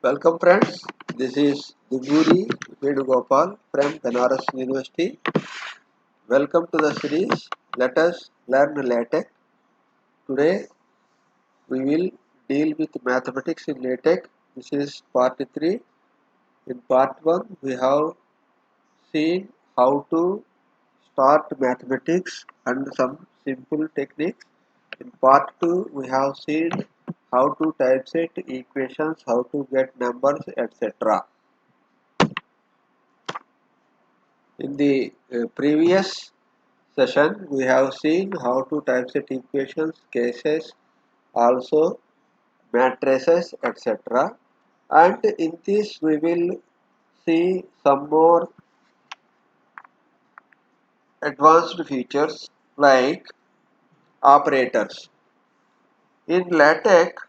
Welcome friends, this is Duguri Venugopal from Banaras University. Welcome to the series Let us learn LaTeX. Today we will deal with mathematics in LaTeX. This is part 3. In part 1 we have seen how to start mathematics and some simple techniques. In part 2 we have seen how to typeset equations, how to get numbers, etc. In the previous session, we have seen how to typeset equations, cases, also matrices, etc. And in this, we will see some more advanced features like operators. In LaTeX,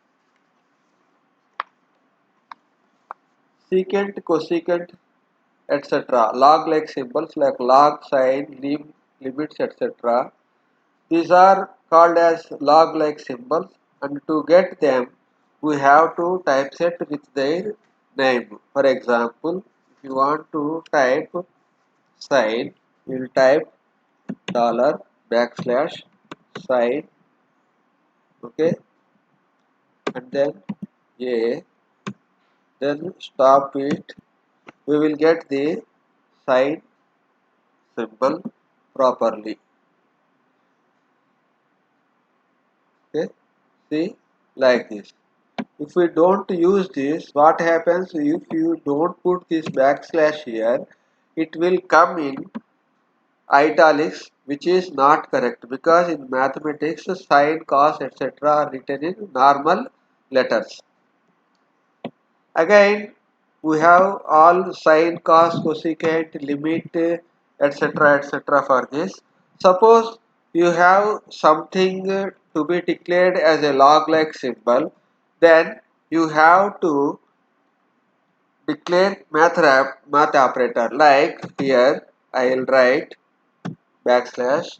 secant, cosecant, etc. Log-like symbols like log, sine, limits, etc. These are called as log-like symbols, and to get them we have to typeset with their name. For example, if you want to type sign, you will type dollar backslash sign, okay, and then a, then stop it. We will get the sign symbol properly. Okay, see, like this. If we don't use this, what happens if you don't put this backslash here? It will come in italics, which is not correct, because in mathematics sine, cos, etc. are written in normal letters. Again, we have all sine, cos, cosecant, limit, etc. for this. Suppose you have something to be declared as a log-like symbol, then you have to declare math operator. Like here, I will write backslash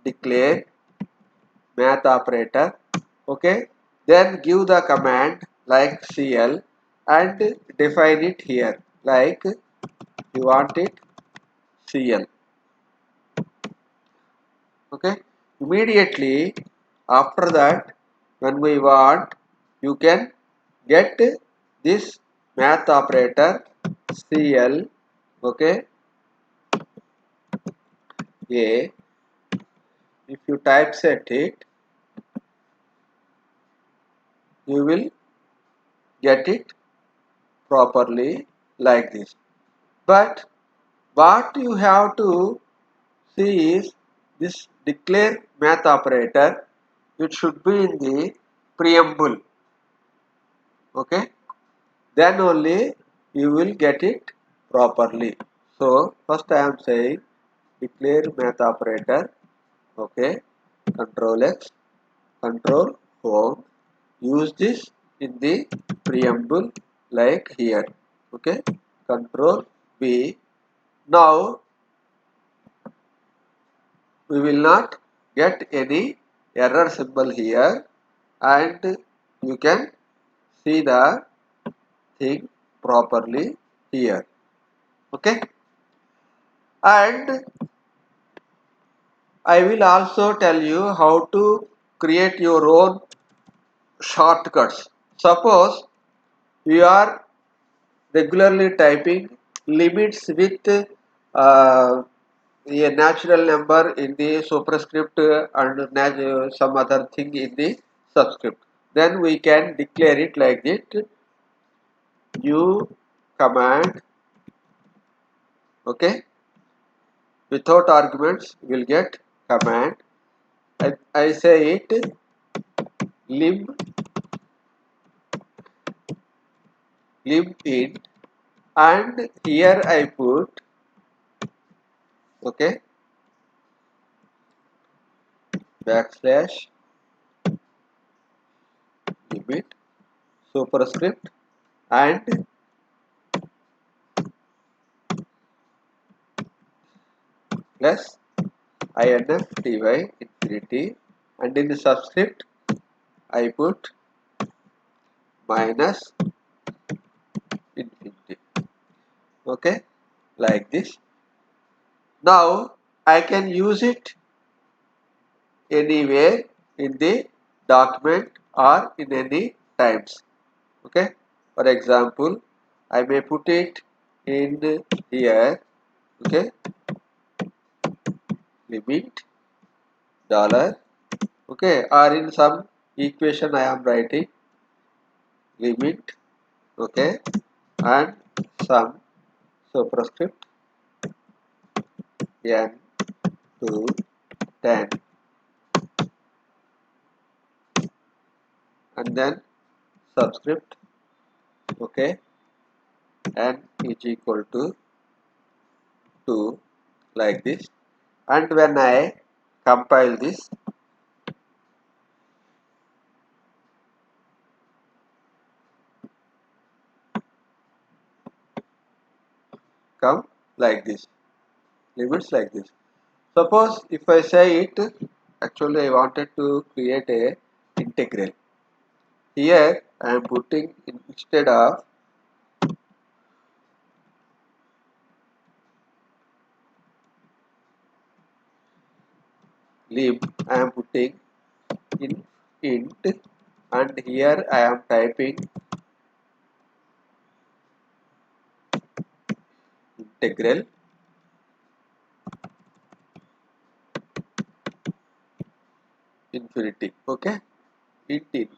declare math operator. Okay, then give the command like cl and define it here like you want it cl. Okay, immediately after that, when we want, you can get this math operator cl, okay, a. If you typeset it, you will get it properly like this. But what you have to see is this declare math operator. It should be in the preamble. Okay, then only you will get it properly. So first I am saying declare math operator. Okay, control X, control home. Use this in the preamble like here. Okay, control V. Now we will not get any error symbol here, and you can see the thing properly here. Okay, and I will also tell you how to create your own shortcuts. Suppose you are regularly typing limits with a natural number in the superscript and some other thing in the subscript. Then we can declare it like this. New command, okay, without arguments will get command. I say it lim in, and here I put, okay, backslash limit superscript and plus infty infinity, and in the subscript I put minus Okay, like this. Now I can use it anywhere in the document or in any times. Okay, for example, I may put it in here. Okay, limit dollar. Okay, or in some equation I am writing limit. Okay, and sum superscript n to 10, and then subscript. Okay, n is equal to 2, like this. And when I compile this, come like this, limits like this. Suppose if I say it, actually I wanted to create a integral. Here I am putting instead of lim, I am putting in int, and here I am typing integral infinity. Okay, int.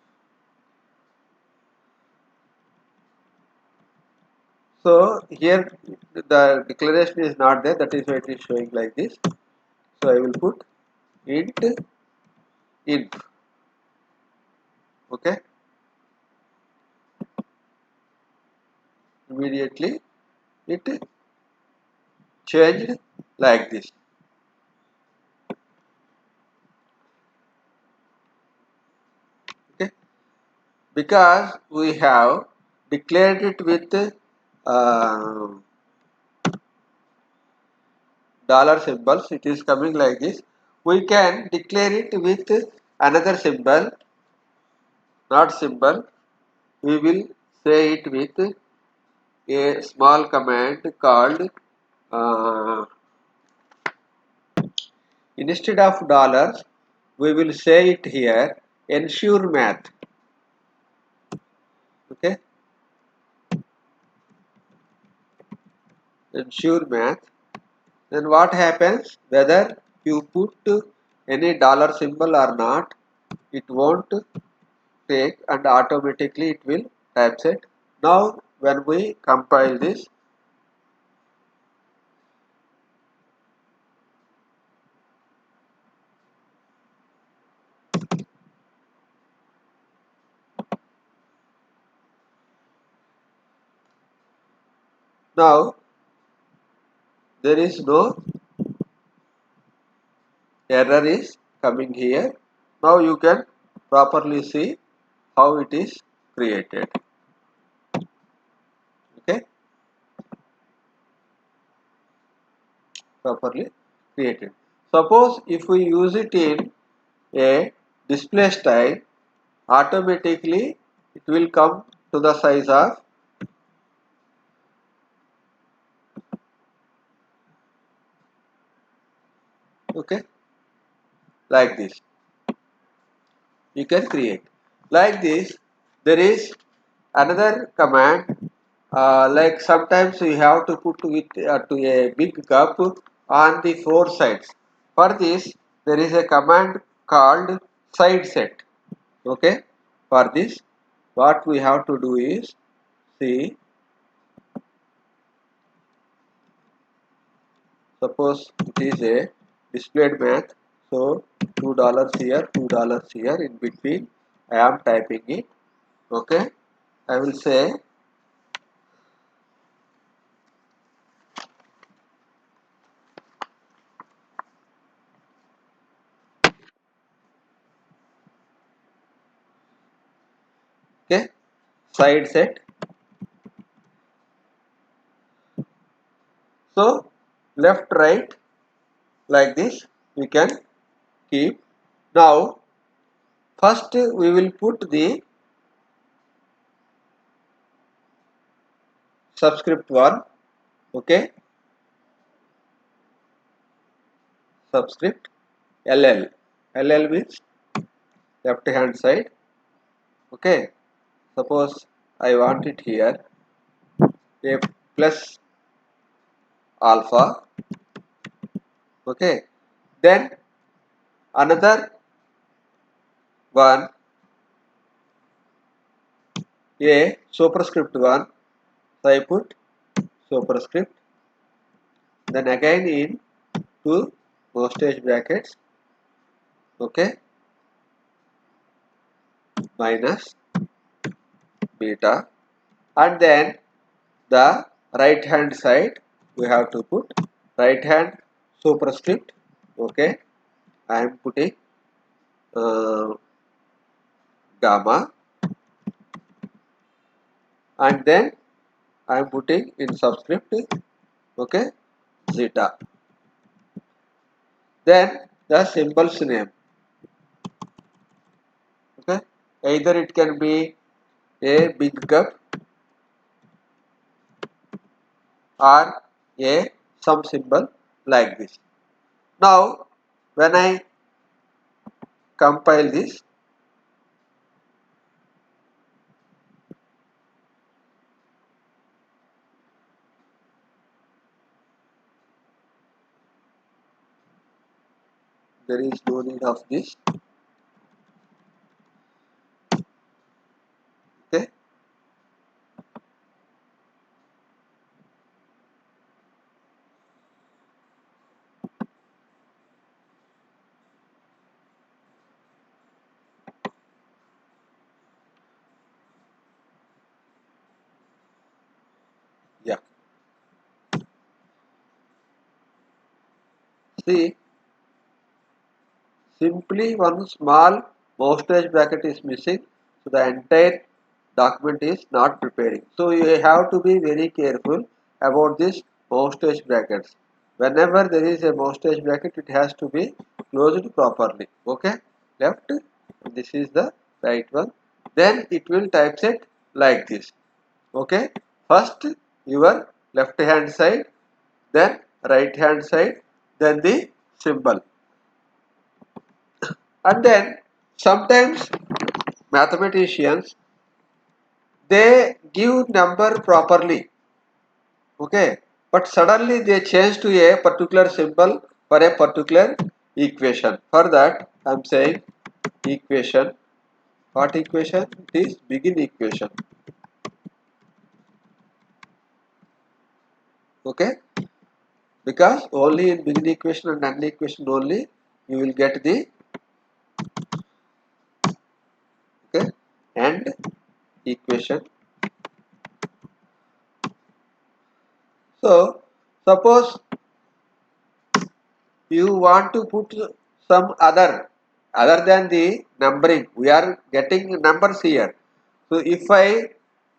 So here the declaration is not there, that is why it is showing like this. So I will put int inf. Okay, immediately it changed like this. Okay, because we have declared it with uh, dollar symbols, it is coming like this. We can declare it with another symbol, not symbol. We will say it with a small command called instead of dollars, we will say it here ensure math. Okay, ensure math. Then what happens, whether you put any dollar symbol or not, it won't take, and automatically it will typeset. Now when we compile this, now there is no error is coming here. Now you can properly see how it is created. Okay, properly created. Suppose if we use it in a display style, automatically it will come to the size of, okay, like this. You can create like this. There is another command, like sometimes we have to put with to a big cup on the four sides. For this there is a command called side set. Okay, for this what we have to do is, see, suppose it is a displayed math, so $2 here, $2 here, in between I am typing it. Okay, I will say okay, side set. So left right like this we can keep. Now first we will put the subscript 1. Okay, subscript LL. LL means left hand side. Okay, suppose I want it here a plus alpha. Okay, then another one a superscript one. So I put superscript. Then again in two postage brackets. Okay, minus beta, and then the right hand side we have to put right hand superscript. Okay, I am putting uh, gamma, and then I am putting in subscript. Okay, zeta. Then the symbol's name. Okay, either it can be a big cup or a some symbol like this. Now when I compile this, there is no need of this. Okay, yeah. See, simply one small postage bracket is missing, so the entire document is not preparing. So you have to be very careful about this postage brackets. Whenever there is a postage bracket, it has to be closed properly. Okay, left. This is the right one. Then it will typeset like this. Okay, first your left hand side, then right hand side, then the symbol. And then sometimes mathematicians they give number properly, okay, but suddenly they change to a particular symbol for a particular equation. For that I am saying equation. What equation? It is begin equation. Okay, because only in begin equation and end equation only you will get the okay end equation. So suppose you want to put some other than the numbering, we are getting numbers here. So if I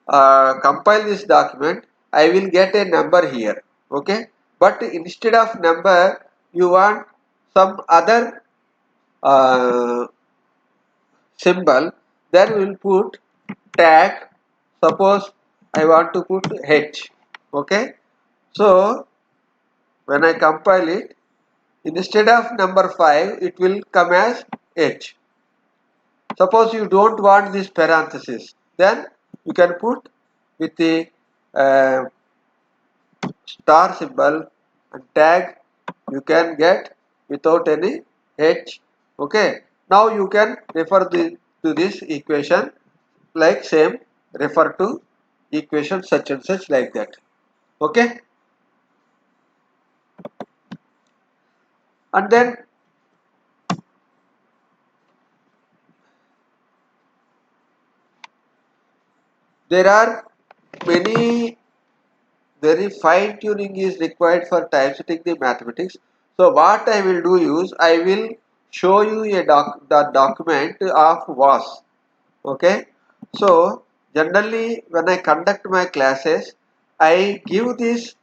compile this document, I will get a number here. Okay, but instead of number you want some other uh, symbol, then we will put tag. Suppose I want to put h. Okay, so when I compile it, instead of number 5, it will come as H. Suppose you don't want this parenthesis, then you can put with the uh, star symbol and tag you can get without any H. Okay. Now you can refer to this equation like same, refer to equation such and such like that. Okay. And then there are many very fine tuning is required for typesetting the mathematics. So what I will do is I will show you the document of WAS. Okay. So generally when I conduct my classes, I give this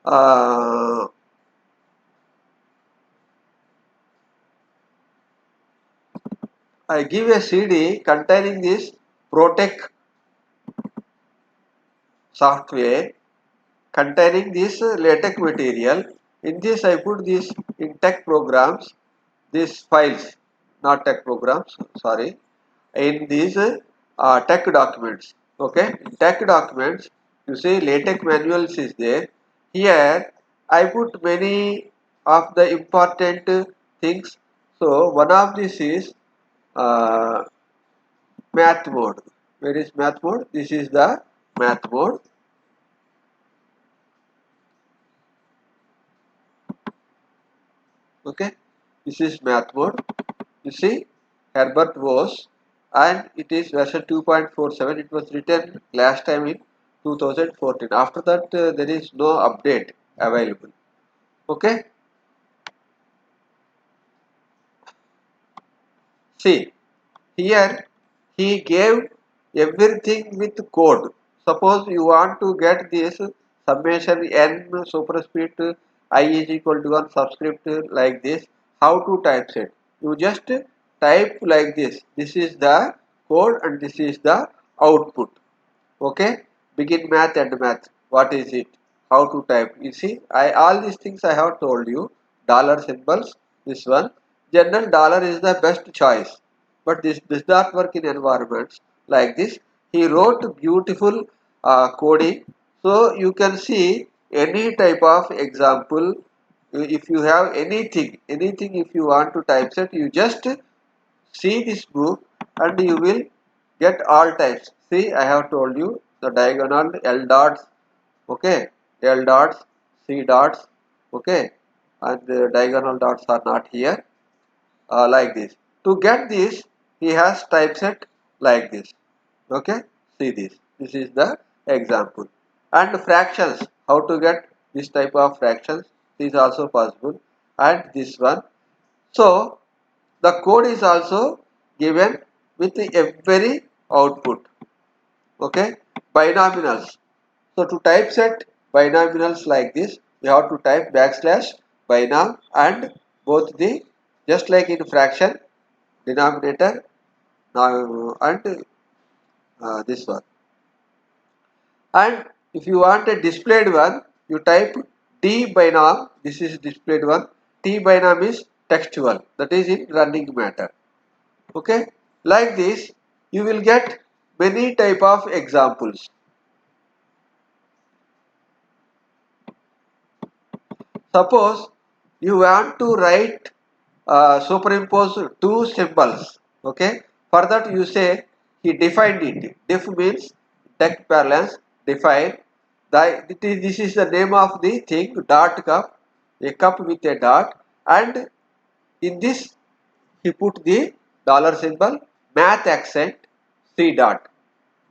uh, I give a CD containing this Protec software. containing this latex material. In this I put this in tech programs, these files, not tech programs, sorry, in these tech documents. Okay, in tech documents, you see latex manuals is there. Here I put many of the important things. So one of this is uh, math mode. Where is math mode? This is the math mode. Okay, this is math mode. You see Herbert Voss, and it is version 2.47. It was written last time in 2014. After that there is no update available. Okay, see here he gave everything with code. Suppose you want to get this summation n superscript I is equal to 1 subscript like this, how to type it? You just type like this. This is the code and this is the output. Okay, begin math and math. What is it? How to type? You see, I all these things I have told you. Dollar symbols. This one. General dollar is the best choice, but this does not work in environments like this. He wrote beautiful coding, so you can see any type of example. If you have anything, if you want to typeset, you just see this book and you will get all types. See, I have told you the diagonal L dots, okay, L dots, C dots, okay, and the diagonal dots are not here, like this. To get this, he has typeset like this, okay. See this. This is the example. And fractions. How to get this type of fractions is also possible. And this one. So the code is also given with every output. Okay, binomials. So to typeset binomials like this, we have to type backslash binom and both the, just like in fraction, denominator now and this one. And if you want a displayed one, you type D binom. This is displayed one. T binom is textual. That is in running matter. Okay, like this you will get many type of examples. Suppose you want to write superimpose two symbols. Okay, for that you say he defined it. Def means text parlance. Define the, this is the name of the thing, dot cup, a cup with a dot, and in this he put the dollar symbol, math accent, C dot.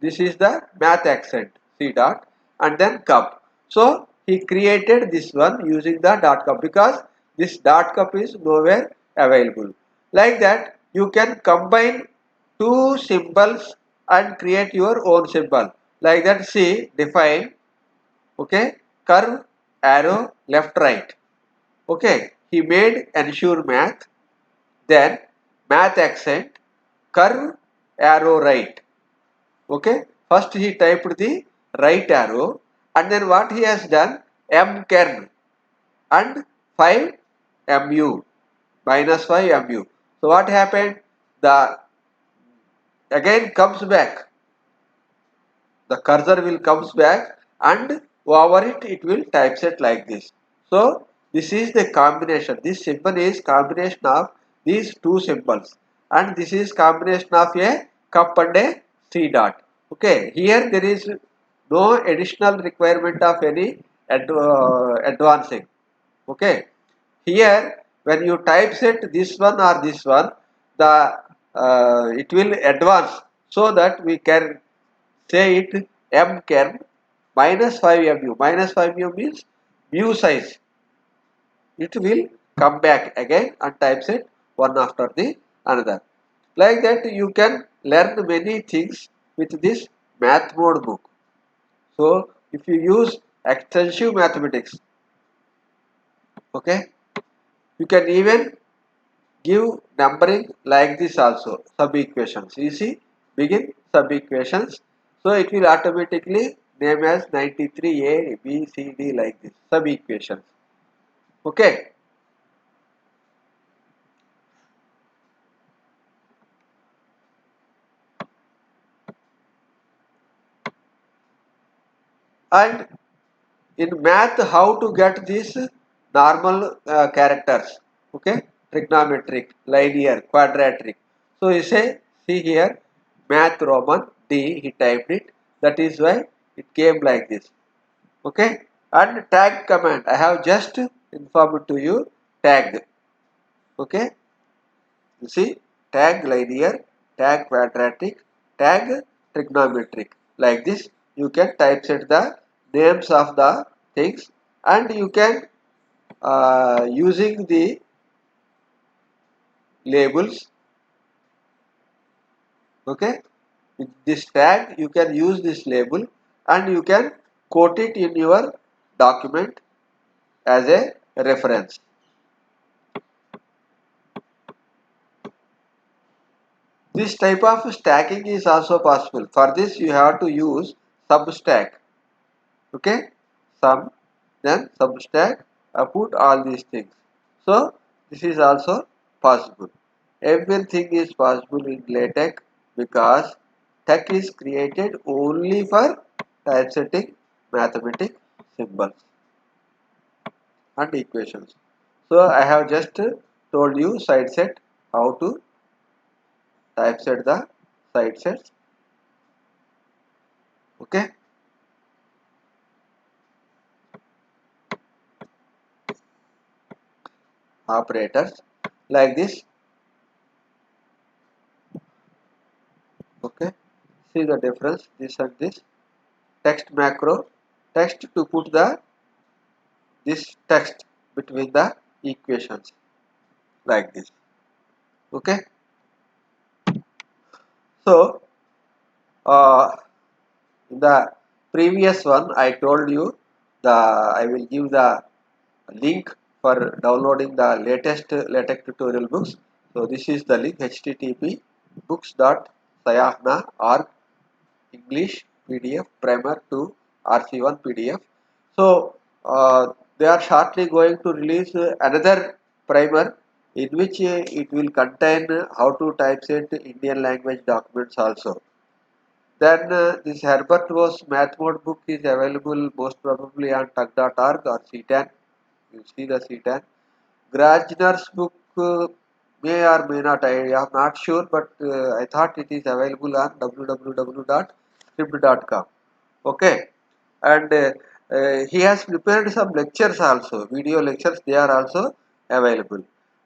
This is the math accent, C dot, and then cup. So he created this one using the dot cup because this dot cup is nowhere available. Like that, you can combine two symbols and create your own symbol. Like that, see, define, okay, curve, arrow, left, right. Okay, he made ensure math, then math accent, curve, arrow, right. Okay, first he typed the right arrow and then what he has done, mkern and 5 mu, minus 5 mu. So what happened, the again comes back, the cursor will comes back and over it will typeset like this. So this is the combination, this symbol is combination of these two symbols and this is combination of a cup and a C dot. Okay, here there is no additional requirement of any advancing. Okay, here when you typeset this one or this one, the it will advance so that we can say it mkern minus 5 mu. Minus 5 mu means mu size. It will come back again and typeset one after the another. Like that you can learn many things with this math mode book. So if you use extensive mathematics, okay, you can even give numbering like this also, sub equations. You see, begin sub equations, so it will automatically name as 93A, B, C, D like this, sub equations. Okay. And in math, how to get these normal characters? Okay, trigonometric, linear, quadratic. So you say, see here, math Roman D, he typed it. That is why it came like this. Okay, and tag command, I have just informed to you tag. Okay, you see, tag linear, tag quadratic, tag trigonometric. Like this, you can typeset the names of the things, and you can using the labels. Okay, with this tag you can use this label and you can quote it in your document as a reference. This type of stacking is also possible. For this you have to use substack. Okay, sum, then substack, put all these things. So this is also possible. Everything is possible in LaTeX because tech is created only for typesetting mathematical symbols and equations. So I have just told you side set how to typeset the side sets. Okay. Operators like this. Okay. See the difference, this and this. Text macro, text to put the this text between the equations like this. Okay. So in the previous one I told you I will give the link for downloading the latest LaTeX tutorial books. So this is the link, http books.sayahna.org English PDF primer to RC1 PDF. So they are shortly going to release another primer in which it will contain how to typeset Indian language documents also. Then this Herbert Voss math mode book is available most probably on tug.org or CTAN. You see the CTAN. Grajner's book may or may not, I am not sure, but I thought it is available on www.script.com. Okay, and he has prepared some lectures also, video lectures, they are also available.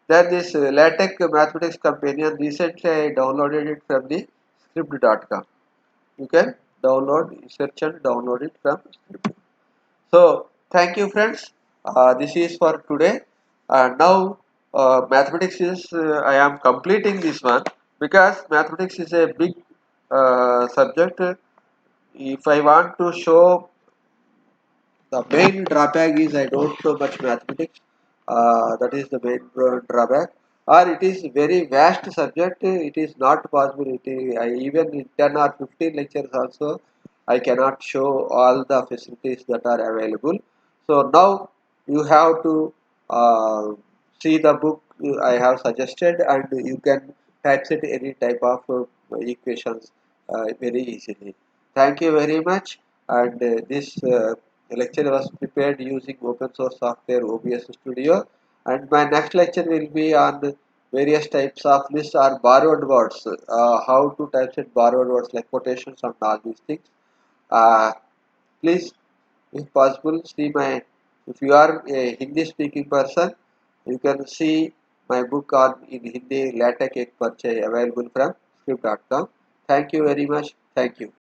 Then this LaTeX Mathematics Companion, recently I downloaded it from the script.com. You can search and download it from script. So thank you friends. This is for today. Now mathematics is I am completing this one because mathematics is a big subject. If I want to show, the main drawback is I don't know much mathematics. That is the main drawback. Or it is very vast subject. It is not possible. Even in 10 or 15 lectures also, I cannot show all the facilities that are available. So now you have to see the book I have suggested, and you can typeset any type of equations very easily. Thank you very much. And this lecture was prepared using open source software OBS Studio. And my next lecture will be on various types of lists or borrowed words, how to typeset borrowed words like quotations and all these things. Uh, Please, if possible, see my, if you are a Hindi speaking person, you can see my book on in Hindi LaTeX Ek Parchay available from script.com. Thank you very much. Thank you.